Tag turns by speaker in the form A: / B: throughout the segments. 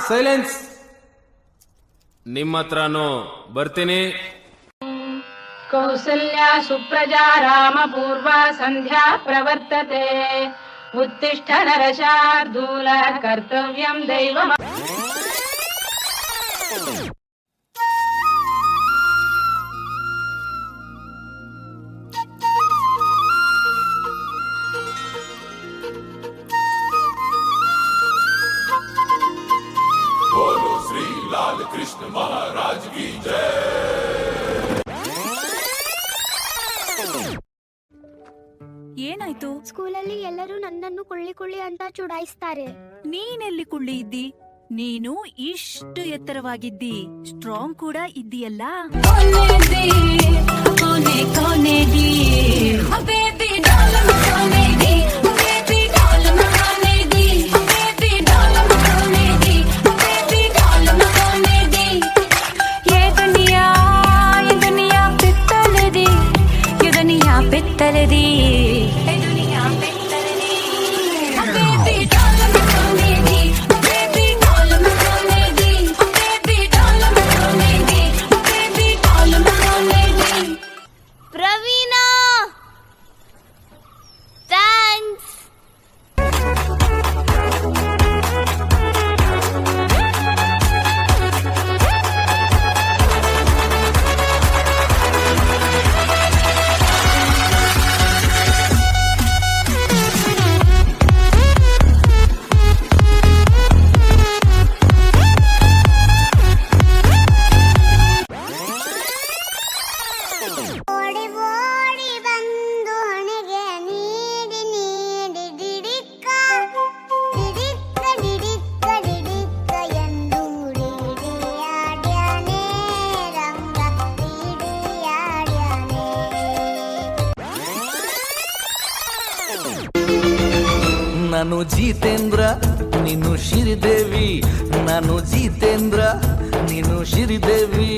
A: Silence. ನಿಮ್ಮ ಹತ್ರನೂ ಬರ್ತೀನಿ.
B: ಕೌಸಲ್ಯ ಸುಪ್ರಜಾ ರಾಮ ಪೂರ್ವ ಸಂಧ್ಯಾ ಪ್ರವರ್ತತೆ. ಉತ್ತಿಷ್ಠ ನರಶಾರ್ದೂಲ ಕರ್ತವ್ಯಂ ದೈವ.
C: श्री लाल कृष्ण महाराज की जय.
D: ಏನಾಯ್ತು?
E: ಸ್ಕೂಲಲ್ಲಿ ಎಲ್ಲರೂ ನನ್ನನ್ನು ಕುಳ್ಳಿ ಅಂತ ಚುಡಾಯಿಸ್ತಾರೆ.
D: ನೀನೆಲ್ಲಿ ಕುಳ್ಳಿ ಇದ್ದಿ? ನೀನು ಇಷ್ಟು ಎತ್ತರವಾಗಿದ್ದಿ, ಸ್ಟ್ರಾಂಗ್ ಕೂಡ ಇದ್ದೀಯಲ್ಲ.
F: ನಾನು ಜಿತೇಂದ್ರ, ನೀನು ಶ್ರೀದೇವಿ. ನಾನು ಜಿತೇಂದ್ರ, ನೀನು ಶ್ರೀದೇವಿ.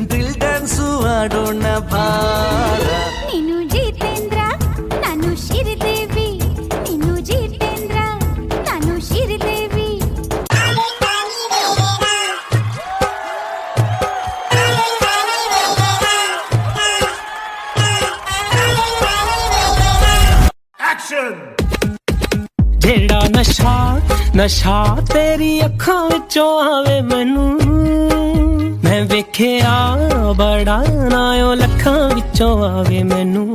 F: ಡ್ರಿಲ್ ಡ್ಯಾನ್ಸು ಆಡೋಣ ಭಾರ.
E: ನೀನು ಜಿತೇಂದ್ರ, ನಾನು ಶ್ರೀದೇವಿ. ನೀನು ಜಿತೇಂದ್ರ, ನಾನು ಶ್ರೀದೇವಿ.
C: Action.
G: ਜਿਹੜਾ ਨਸ਼ਾ ਤੇਰੀ ਅੱਖਾਂ ਵਿੱਚੋਂ ਆਵੇ ਮੈਨੂੰ, ਮੈਂ ਵੇਖਿਆ ਬੜਾ ਨਾ ਉਹ ਲੱਖਾਂ ਵਿੱਚੋਂ ਆਵੇ ਮੈਨੂੰ।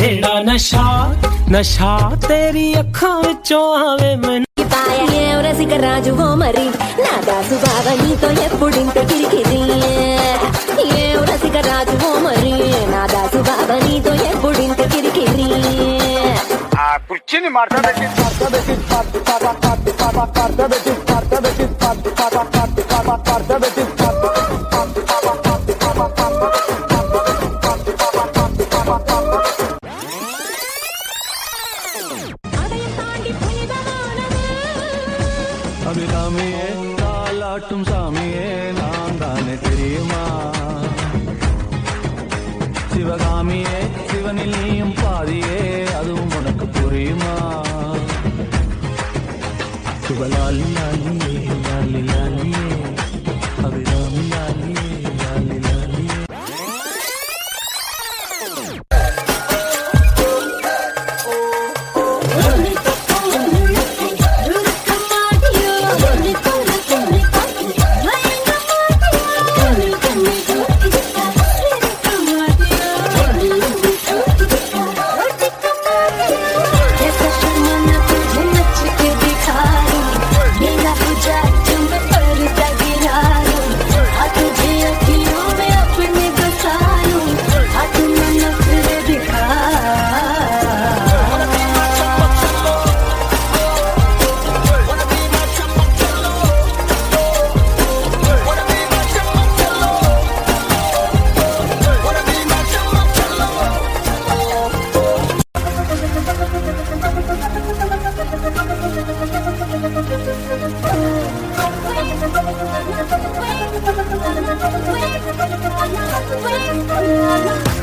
G: ਜਿਹੜਾ ਨਸ਼ਾ ਤੇਰੀ ਅੱਖਾਂ ਵਿੱਚੋਂ ఆవే ਮੈਨੂੰ।
H: రాజువో మరి నా దాసు బావ నీతో ఎప్పుడింత కిరికిరి. ఏ రసిక రాజువో మరి నా దాసు బావ నీతో ఎప్పుడింత కిరికిరి.
I: కుర్చీని మాట్లాడబెట్టి
F: அபிராமியே காலாட்டும் சாமியே நான் தானே தெரியுமா? சிவகாமியே சிவனில் நீயும் பாதியே அதுவும் உனக்கு புரியுமா? சிவலாலி லாலியே லாலி லாலியே அபிராமி லாலியே லாலி லாலியே.
E: Wait.